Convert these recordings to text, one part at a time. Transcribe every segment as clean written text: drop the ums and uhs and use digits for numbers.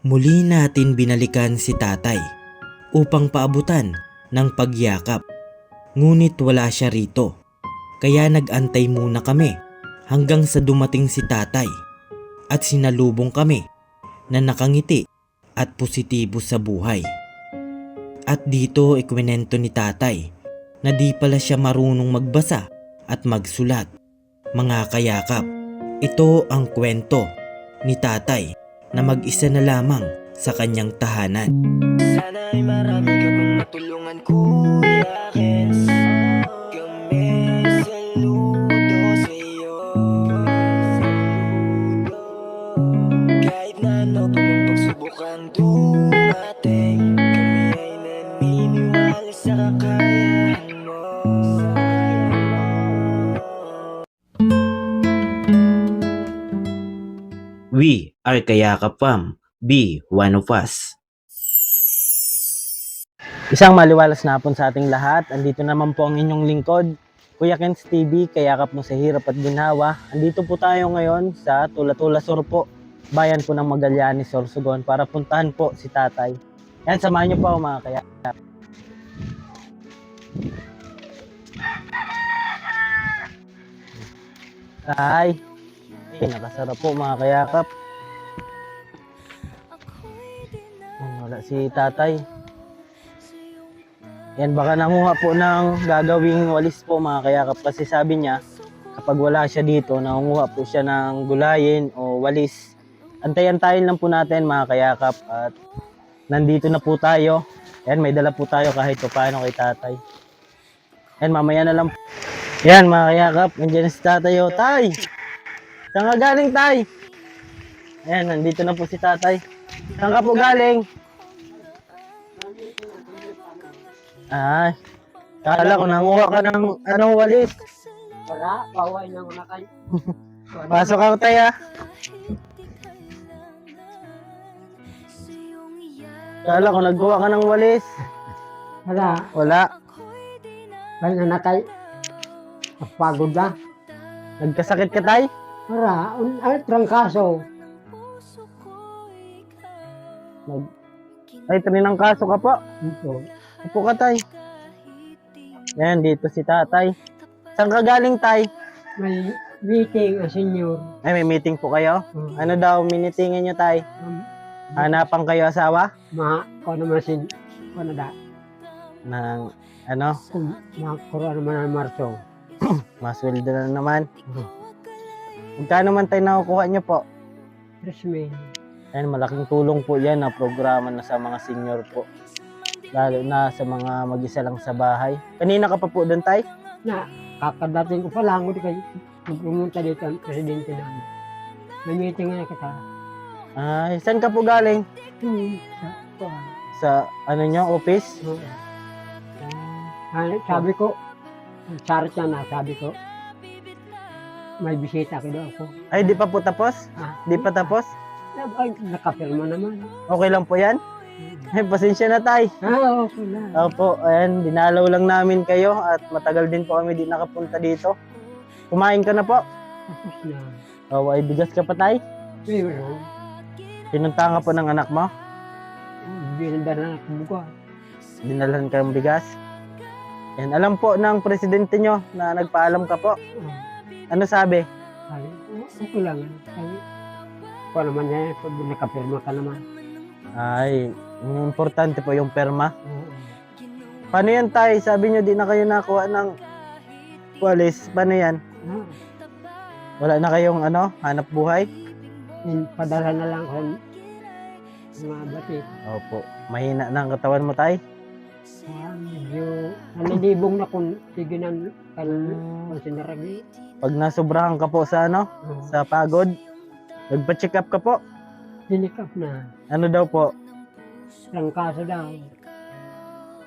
Muli natin binalikan si tatay upang paabutan ng pagyakap. Ngunit wala siya rito. Kaya nag-antay muna kami hanggang sa dumating si tatay at sinalubong kami na nakangiti at positibo sa buhay. At dito ikwinento ni tatay na di pala siya marunong magbasa at magsulat. Mga kayakap, ito ang kwento ni tatay na mag-isa na lamang sa kanyang tahanan. Sana ay marami ka pang matulungan, Kuya Kens. Kami saludo sa'yo. Kahit na ano pa mang pagsubukang dumating, kami ay naniniwala sa kakayahan mo. We are Kayakap Fam. Be one of us. Isang maliwalas na hapon sa ating lahat. Andito naman po ang inyong lingkod, Kuya Kens TV, Kayakap mo sa hirap at ginhawa. Andito po tayo ngayon sa Tula-Tula Sur po, bayan po ng Magallanes, Sorsogon, para puntahan po si tatay. Yan, samahan niyo po mga kayakap. Tay, nakasarap po mga kayakap. Wala si tatay. Yan, baka nanguha po ng gagawing walis po mga kayakap, kasi sabi niya kapag wala siya dito, nangunguha po siya ng gulayin o walis. Antayin lang po natin mga kayakap, at nandito na po tayo. Yan, may dala po tayo kahit paano kay tatay. Yan, mamaya na lang. Yan mga kayakap, nandiyan na si tatay. O tay, saan ka galing tay? Yan, nandito na po si tatay. Saan ka po galing? Ay, kala ko nanguha ka ng anong walis. Wala, bawal na muna kayo. Pasok ako tayo. Kala ko nagkuha ka ng walis. Wala, Wala. kaya na kayo. Pagod na. Nagkasakit ka tay? Wala, trangkaso. Ay, trinang kaso ka po. Ito. Upo ka tay. Yan, dito si tatay. Saan ka galing tay? May meeting ang senior. Ay, may meeting po kayo? Ano daw minitingin nyo tay? Hanapan kayo asawa? Kung naman kung na da. Ng ano? Kung makakuha naman ng Marso. Masweldo na naman. Magkano man tayo nakukuha nyo po? Resmen. Ayan, malaking tulong po yan na programa na sa mga senior po. Lalo na sa mga mag-isa lang sa bahay. Kanina ka pa po doon tay? Na, kakadating ko pa lang, hindi kayo pumunta dito ang presidente namin. May meeting na kita. Ay, saan ka po galing? Sa Sa ano nyo, office? sabi ko, charot na sabi ko, may bisita ko daw ako. Ay, di pa po tapos? Di pa tapos? Ay, nakapirma naman. Okay lang po yan? Ay, pasensya na tay. Okay na. Opo, ayan, dinalaw lang namin kayo at matagal din po kami di nakapunta dito. Kumain ka na po? Tapos na. O, ay bigas ka pa tay? Pero, Pinunta ka po ng anak mo? binanda na ako buka. Dinalhan ka ng bigas? Yan, alam po ng presidente nyo na nagpaalam ka po. Ano sabi? Sabi, okay lang. Sabi, kung naman niya, pag nakapirma ka naman. Ay, yung importante po yung perma. Paano yan tay? Sabi nyo di na kayo nakuha ng walis. Paano yan? Wala na kayong ano, hanap buhay? Padala na lang ako mga batik. Opo, mahina na ang katawan mo tay? Medyo nanalibong na kung sige ng sinaragi. Pag nasobrahan ka po sa ano, sa pagod, nagpa-check up ka po. Sinikap na. Ano daw po? Ang kaso daw.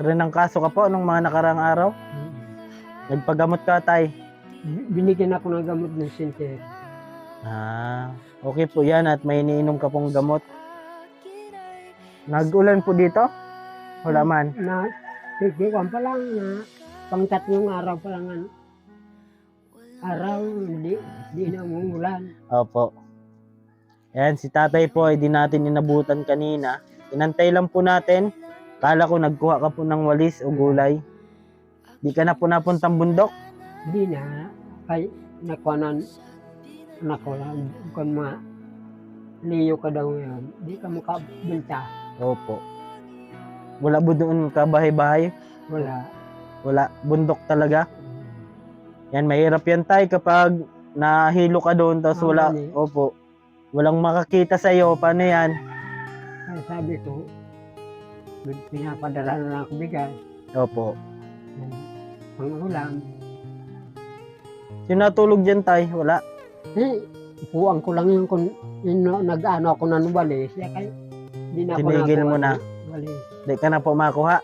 Rin ang kaso ka po nung mga nakarang araw? Nagpagamot ka tay? Binigyan ako ng gamot ng center. Okay po yan at may iniinom ka pong gamot. Nag-ulan po dito? Wala man. Na, tigwan pa lang na pang tatlong araw pa lang araw, hindi na umuulan. Opo. Ayan, si tatay po ay di natin inabutan kanina. Inantay lang po natin. Kala ko nagkuha ka po ng walis o gulay. Di ka na po napuntang bundok? Hindi na. Kay nakuha anak ko lang. Kung mga liyo ka daw ngayon, di ka makabenta. Opo. Wala po doon ka bahay-bahay? Wala. Wala. Bundok talaga? Yan, mahirap yan tay kapag nahilo ka doon tapos wala. Mali. Opo. Walang makakita sa iyo. Paano yan? Kaya sabi ko, pinapadala na lang ako bigay. Opo. Ang ulam. Sino natulog dyan tay? Wala. Puwang ko lang yung kung nag-ano ako ng walis. Kaya hindi na ako Tinigil nakuha mo na. ng walis. Di ka na po makuha.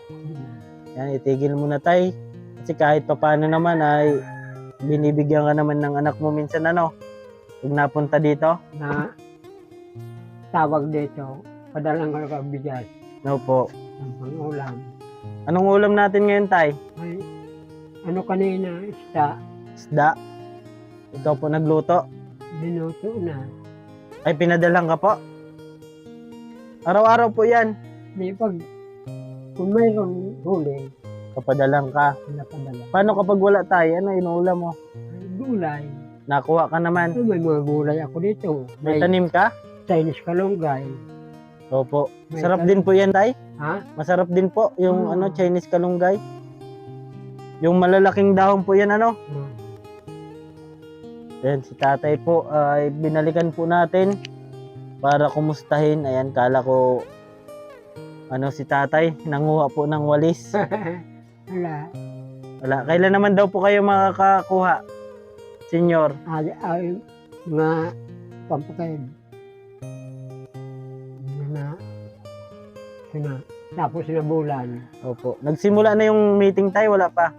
Yan, itigil mo na tay. Kasi kahit papaano naman ay binibigyan ka naman ng anak mo minsan ano. Pag napunta dito. Na tawag dito, padalang ko ng bigas. Opo. Ang pang-ulam. Anong ulam natin ngayon tay? Ay, ano kanina, Isda. Ikaw po nagluto. binuto na. Ay pinadalang ka po. Araw-araw po yan. Di pag, kung mayroon huli, Kapadalang ka. pinapadala. Paano kapag wala tayo? Ano inuulam mo? Ay, gulay. Nakuha ka naman. Ay, may mga gulay ako dito. May tanim ka? Chinese kalunggay. Opo. May Sarap tanim. din po yan tay. Ha? Masarap din po yung Mm. Chinese kalunggay. Yung malalaking dahon po yan ano. Hmm. Ayan, si tatay po ay binalikan po natin para kumustahin. Ayan, kala ko si tatay nanguha po ng walis. Wala. Wala. Kailan naman daw po kayo makakakuha, senyor? Ay, mga pampakain. Tapos na bulan. Opo. Nagsimula na yung meeting tayo, wala pa.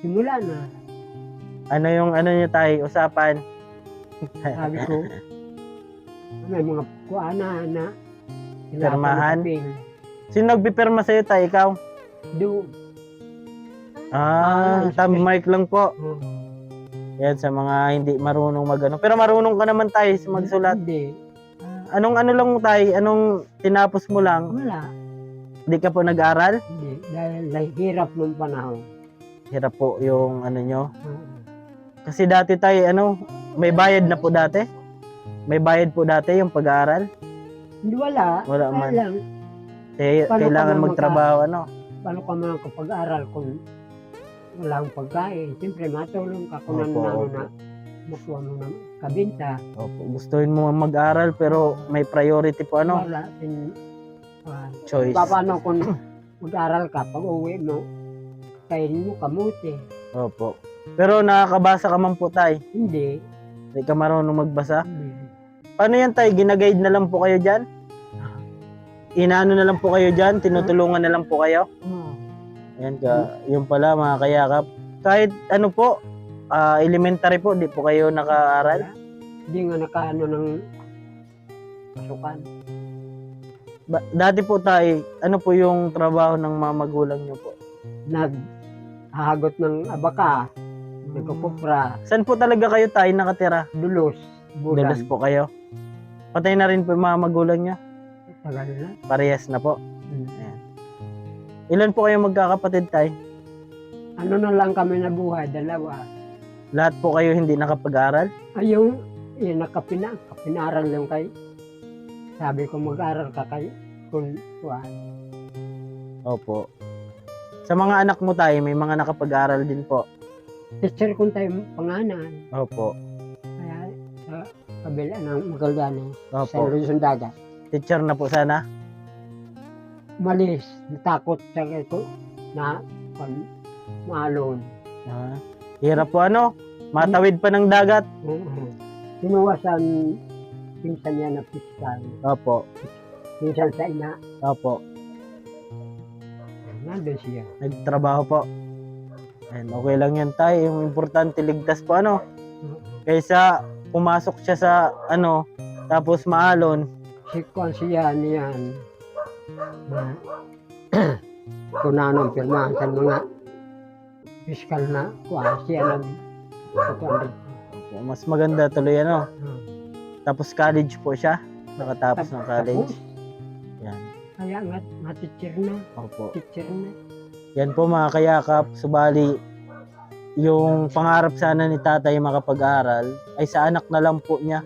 Simula na. Ano yung niyo tayo, usapan? Sabi ko, may mga kuana na Pirmahan? papel. Sino nagpipirma sa'yo tayo, ikaw? Doon. Thumb mark lang po. Oh. Yan, sa mga hindi marunong magano. Pero marunong ka naman tayo sa magsulat. Hindi. Anong lang tayo? Anong tinapos mo lang? Wala. Hindi ka po nag-aral? Hindi. Dahil hirap ng panahon. Hirap po yung nyo. Oo. Kasi dati tayo, may bayad na po dati? May bayad po dati yung pag-aaral? Hindi wala. Wala man. Lang. Paano Kailangan ka naman magtrabaho, Paano ka man kapag-aral kung walang pagkain? Siyempre, matulong ka kung Opo, ano opo. na makuha mo ng kabinta. Opo, gustuhin mo mag-aral pero may priority po Wala. choice. Paano kung mag-aral ka, pag uwi mo, kainin mo kamuti. Opo. Pero nakakabasa ka man po tay. Hindi. Hindi ka marunong magbasa. Hindi. Paano yan tay? Ginaguide na lang po kayo dyan? Inaano na lang po kayo dyan? Tinutulungan na lang po kayo? Oh. Yan yung pala mga kayakap. Kahit ano po, elementary po, di po kayo nakaaral? Hindi nga nakaano ng pasukan. Dati po tay, ano po yung trabaho ng mga magulang nyo po? Naghahagot ng abaka, nagkupupra, Saan po talaga kayo tay nakatira? dulos, bulan. Dalas po kayo? Patay na rin po yung mga magulang nyo? Tagal na. Parehas na po. Hmm. Ilan po kayo magkakapatid tay? Ano na lang kami nabuhay, dalawa. Lahat po kayo hindi nakapag-aral? Ay, yung kapinaral lang kay. Sabi ko mag-aral ka kay kung kuhan. Opo. Sa mga anak mo tayo, may mga nakapag-aral din po. Teacher kung tayo panganan. Opo. Kaya sa kabila ng Magallanes, sa Opo. Luzon Dagat. Teacher na po sana? Malis, natakot sa ko na maalon. Hirap po matawid pa ng dagat. Sinuwasan pinsan niya na piskal. Opo. Minsan sa ina, Opo. nandun siya. Nagtrabaho po. And okay lang yan tayo. Yung importante, ligtas po Kaysa pumasok siya sa tapos maalon. Si Kwan siya niyan na kunanong pirmahan sa mga piskal na kuha siya nag Opo, mas maganda tuloy Tapos college po siya. Nakatapos ng college. Tapos, Yan. kaya nga teacher na. Opo. Teacher na. Yan po mga kayakap. Subali, yung pangarap sana ni tatay makapag-aral ay sa anak na lang po niya.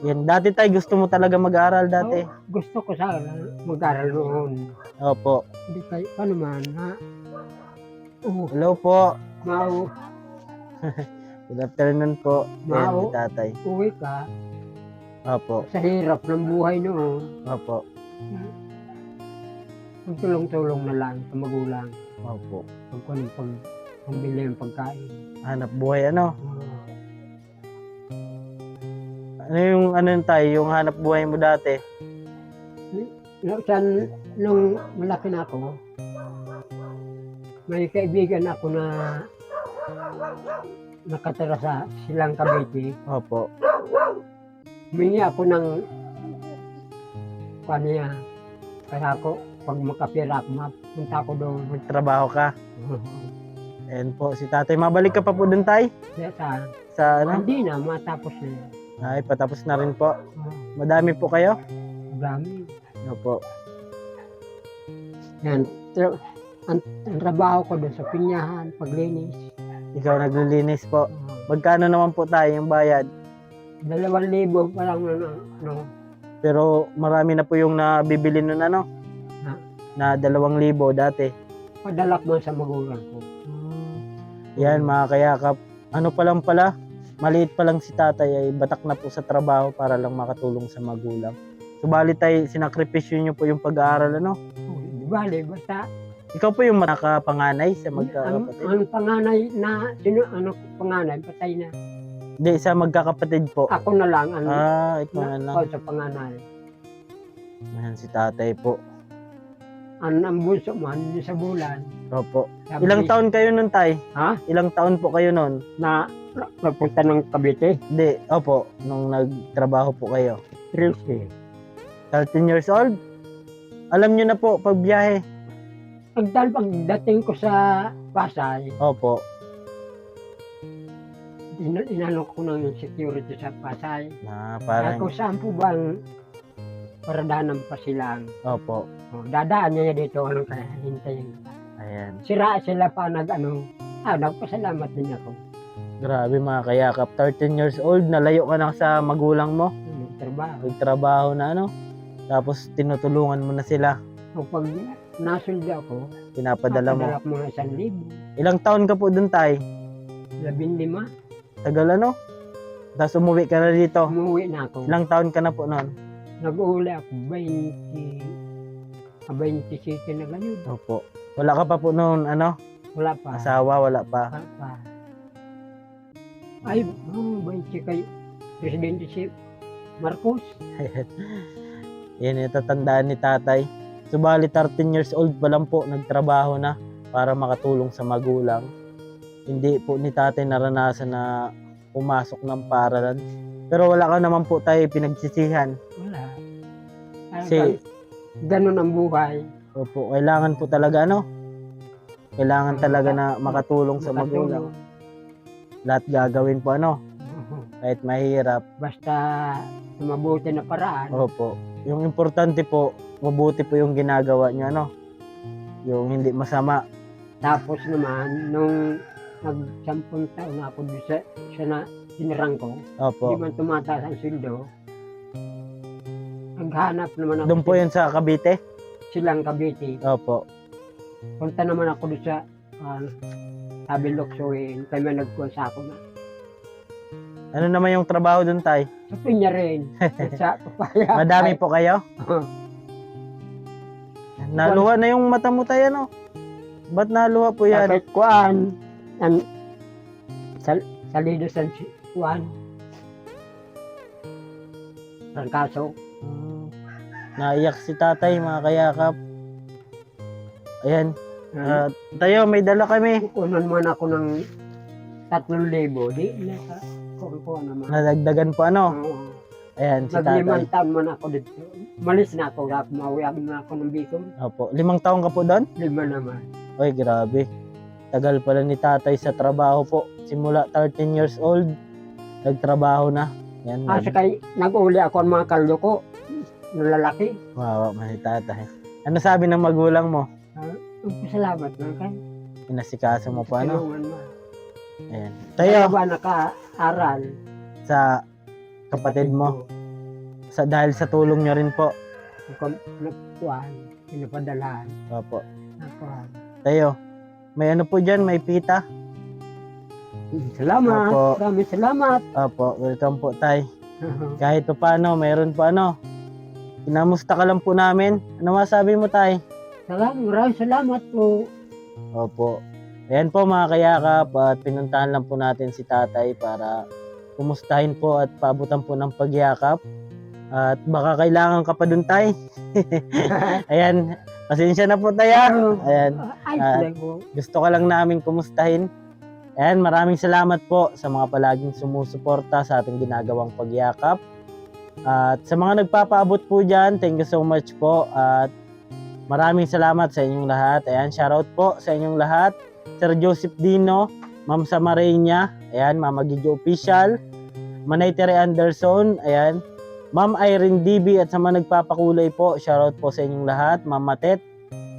Yan. Dati tay, gusto mo talaga mag-aral dati? Oh, gusto ko sana mag-aral noon. Opo. Hindi kayo, paano man, ha? Oh, Hello po. mau, Good afternoon po. Yan, Mao. si tatay. uwi ka, Opo. sa hirap ng buhay noon, Opo. magtulong-tulong na lang sa magulang. Opo. Pambili ng pagkain. Hanap buhay ano? Oh, Ano yung tayo, yung hanap buhay mo dati? nung malaki na ako, may kaibigan ako na nakatira sa Silang Cavite. Opo. Humingi ako ng kanya. Kaya ako, pag makapira ako, mapunta ako doon. Magtrabaho ka. Ayan po, si tatay. Mabalik ka pa po dun, tay? Kaya Sa ano? hindi na, matapos na yan. Ay, patapos na rin po. Oh, Madami po kayo? dami. Opo. Yan. Ang trabaho ko doon sa pinyahan, paglinis. Ikaw naglilinis po. Oh, Magkano naman po tayo yung bayad? 2,000 pa lang ano. Pero marami na po yung nabibili nun ano? Ha? Na 2,000 dati. Padalak mo sa magulang ko. Yan mga kayakap. Ano pa lang pala? Maliit pa lang si tatay ay batak na po sa trabaho para lang makatulong sa magulang. Subalit ay sinakripisyo niyo po yung pag-aaral ano? Oh, di bale, basta Ikaw po yung nakapanganay sa magkakapatid? ang panganay na, panganay, patay na. Hindi, sa magkakapatid po. Ako na lang, Ikaw na lang. ako sa panganay. Ayan si tatay po. Ang bunso man, sa bulan. Opo. Sabi, Ilang taon kayo nun, tay? Ha? Ilang taon po kayo nun? Na napunta ng Cavite? Hindi, opo. Nung nagtrabaho po kayo. 13. 13 years old? Alam nyo na po, pagbiyahe. Pagdating ko sa Pasay, Opo. inano ko ng security sa Pasay. Na Ako parang, saan po bang paradahan ng Pasilang? opo. Oh, dadaan niya dito, anong kaya hintayin. Ayan. Sila pa nagpasalamat din ako. Grabe mga kayakap. 13 years old, nalayo ka na sa magulang mo. Trabaho. Nagtrabaho na ano. Tapos tinutulungan mo na sila. O pag nasuldi ako, Pinapadala mo. papadala ko mga 1,000. Ilang taon ka po dun, tay? 15. Tagal ano? Tapos umuwi ka na dito. Umuwi na ako. Ilang taon ka na po noon? Nag-uuli ako 27 na ganun. Opo. Wala ka pa po noon, ano? Wala pa. Asawa, wala pa. Wala pa. Ay, 20 kay Presidente si Marcos. Yan yung tatandaan ni tatay. Subali 13 years old pa lang po, nagtrabaho na para makatulong sa magulang. Hindi po ni tatay naranasan na pumasok ng paaralan. Pero wala ka naman po tayo pinagsisihan. Wala. Kasi, Ganun ang buhay. opo, kailangan po talaga, ano? Kailangan talaga na makatulong sa magulang. Lahat gagawin po, ano? Kahit mahirap. Basta sa mabuti na paraan. Opo. Yung importante po, mabuti po yung ginagawa niyo, ano? Yung hindi masama. Tapos naman, nung nag-10 taon na ako doon sa na sinirang ko, Opo. hindi man tumataas ang sildo, naghanap naman ako Doon po yun sa Cavite? Silang Cavite. Opo. Punta naman ako doon sa sabi Luksuin, kaya may nagkuhan sa ako na. Ano naman yung trabaho doon, tay? Sa pinya rin. Sa papaya. Madami po kayo? Naluha na yung mata mo, tay, ano? Ba't naluha po yan? Kahit kuhan, salido sa kuhan. Rangkaso. Naiyak si tatay, mga kayakap. Ayan. Tayo, may dala kami. Kukunan man ako ng 3,000. Di, kukuha naman. Nadagdagan po, ano? Oo. Ayan, si tatay. Nag-5 taon man ako dito. Malis na ako, mauwiag na ako ng Bicol. Opo. 5 taon ka po doon? 5 naman. Ay, grabe. Tagal pala ni tatay sa trabaho po. Simula 13 years old, nagtrabaho na. Yan, Kay nag-uli ako ng mga kalyo ko. Ng lalaki. wawa man si tatay. Ano sabi ng magulang mo? Salamat na kay. Inasikaso mo po ano? Tulungan mo. Ayan. Kaya Tayo, ba naka-aral? sa kapatid mo, dahil sa tulong nyo rin po. Nagkuhan. Pinapadalahan. Opo. Nagkuhan. Tayo, may ano po dyan, may pita. Salamat. Opo. Maraming salamat. Opo, welcome po tay. Kahit pa paano, mayroon po ano. Kinamusta ka lang po namin. Ano masabi mo tay? Maraming salamat po. Opo. Ayan po mga kayakap at pinuntahan lang po natin si tatay para kumustahin po at paabutan po ng pagyakap. At baka kailangan ka pa dun tay. Ayan, pasensya na po tayo. Ayan, Ayos lang po. gusto ka lang namin kumustahin. Ayan, maraming salamat po sa mga palaging sumusuporta sa ating ginagawang pagyakap. At sa mga nagpapaabot po dyan, thank you so much po. At maraming salamat sa inyong lahat. Ayan, shoutout po sa inyong lahat. Sir Joseph Dino, Ma'am Samarenya, ayan, Mama Gigi Official, Manay Tere Anderson, ayan, Ma'am Irene DB at sa mga nagpapakulay po, shoutout po sa inyong lahat. Ma'am Matet,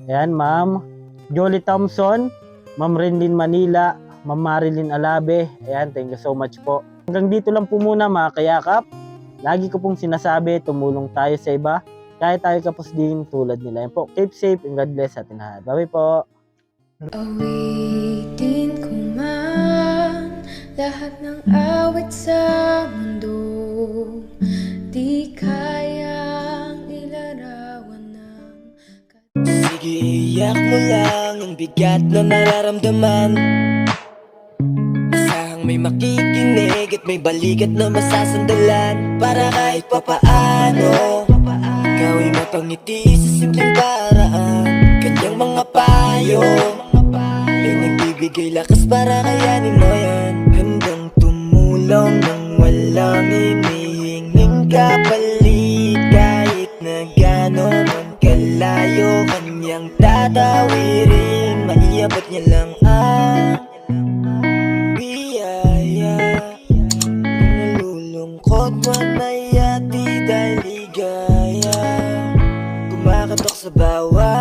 ayan, Ma'am Jolie Thompson, Ma'am Rendin Manila, Ma'am Marilyn Alabe, ayan, thank you so much po. Hanggang dito lang po muna mga kayakap. Lagi ko pong sinasabi, tumulong tayo sa iba, kahit tayo kapos din tulad nila. Ayan po, keep safe and God bless sa atin lahat. Bye po. Awitin ko man lahat ng awit sa mundo, di kayang ilarawan ng Sige, iyak mo lang ang bigat na nararamdaman. Asahang may makikinig at may balikat na masasandalan. Para kahit papaano gawin mapangiti sa simpleng paraan. Kanyang mga payo ay nagbibigay lakas para kayanin mo yan. Handang tumulong nang walang hinihinging kapalit. Kahit na gano'n man kalayo kanyang tatawirin, maiabot niya lang ang biyaya. Kung nalulungkot man ay ati dahil ligaya, kumakatok sa bawat